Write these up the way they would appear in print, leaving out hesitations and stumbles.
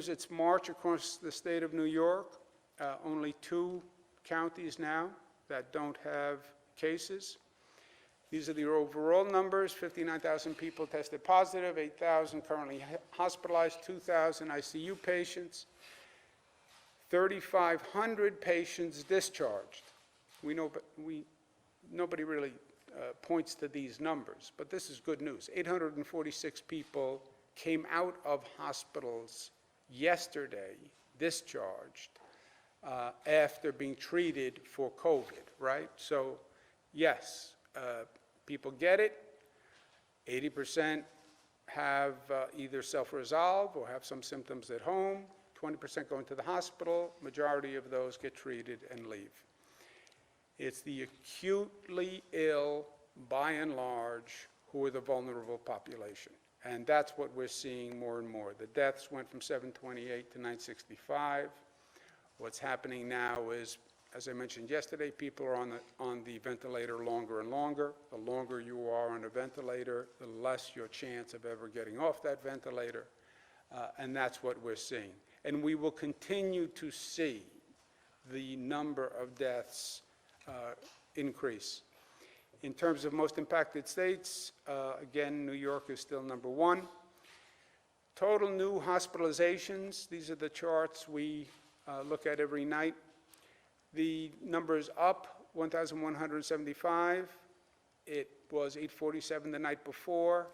continues its march across the state of New York. Only 2 counties now that don't have cases. These are the overall numbers. 59,000 people tested positive, 8,000 currently hospitalized, 2,000 ICU patients, 3,500 patients discharged. Nobody really points to these numbers, but this is good news. 846 people came out of hospitals yesterday, discharged, after being treated for COVID, right? So, yes, people get it. 80% have either self-resolve or have some symptoms at home. 20% go into the hospital. Majority of those get treated and leave. It's the acutely ill, by and large, who are the vulnerable population. And that's what we're seeing more and more. The deaths went from 728 to 965. What's happening now is, as I mentioned yesterday, people are on the ventilator longer and longer. The longer you are on a ventilator, the less your chance of ever getting off that ventilator. And that's what we're seeing. And we will continue to see the number of deaths increase. In terms of most impacted states, again, New York is still number 1. Total new hospitalizations, these are the charts we look at every night. The number is up 1,175. It was 847 the night before.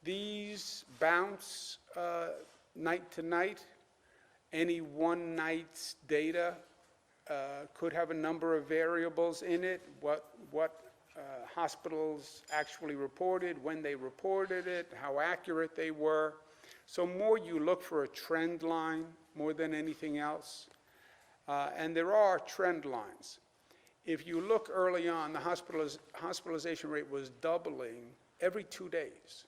These bounce night to night. Any one night's data could have a number of variables in it. What hospitals actually reported, when they reported it, how accurate they were. So more you look for a trend line more than anything else. And there are trend lines. If you look early on, the hospitalization rate was doubling every 2 days.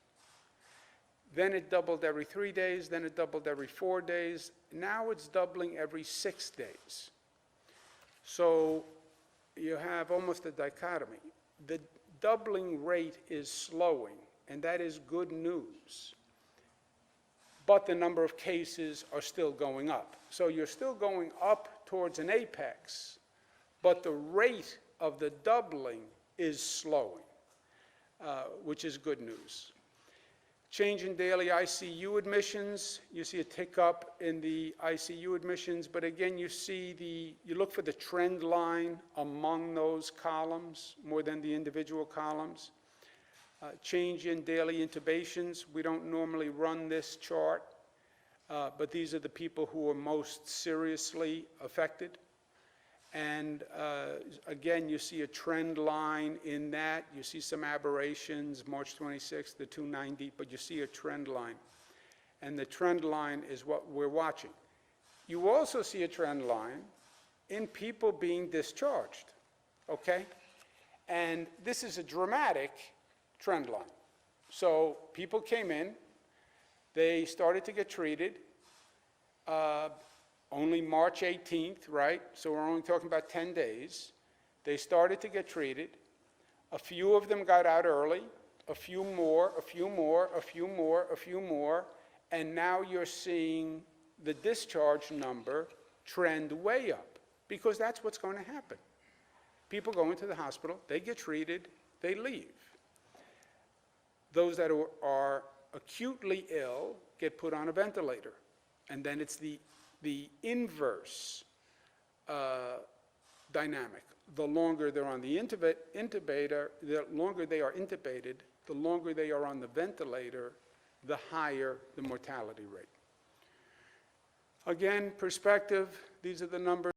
Then it doubled every 3 days, then it doubled every 4 days. Now it's doubling every 6 days. So you have almost a dichotomy. The doubling rate is slowing, and that is good news. But the number of cases are still going up. So you're still going up towards an apex, but the rate of the doubling is slowing, which is good news. Change in daily ICU admissions. You see a tick up in the ICU admissions, but again, you look for the trend line among those columns more than the individual columns. Change in daily intubations. We don't normally run this chart, but these are the people who are most seriously affected. And again, you see a trend line in that. You see some aberrations, March 26th, the 290, but you see a trend line. And the trend line is what we're watching. You also see a trend line in people being discharged, okay? And this is a dramatic trend line. So people came in, they started to get treated, only March 18th, right? So we're only talking about 10 days. They started to get treated. A few of them got out early, a few more, a few more, a few more, a few more, and now you're seeing the discharge number trend way up, because that's what's going to happen. People go into the hospital, they get treated, they leave. Those that are acutely ill get put on a ventilator, and then it's the inverse dynamic. The longer they're on the intubator, the longer they are intubated, the longer they are on the ventilator, the higher the mortality rate. Again, perspective, these are the numbers.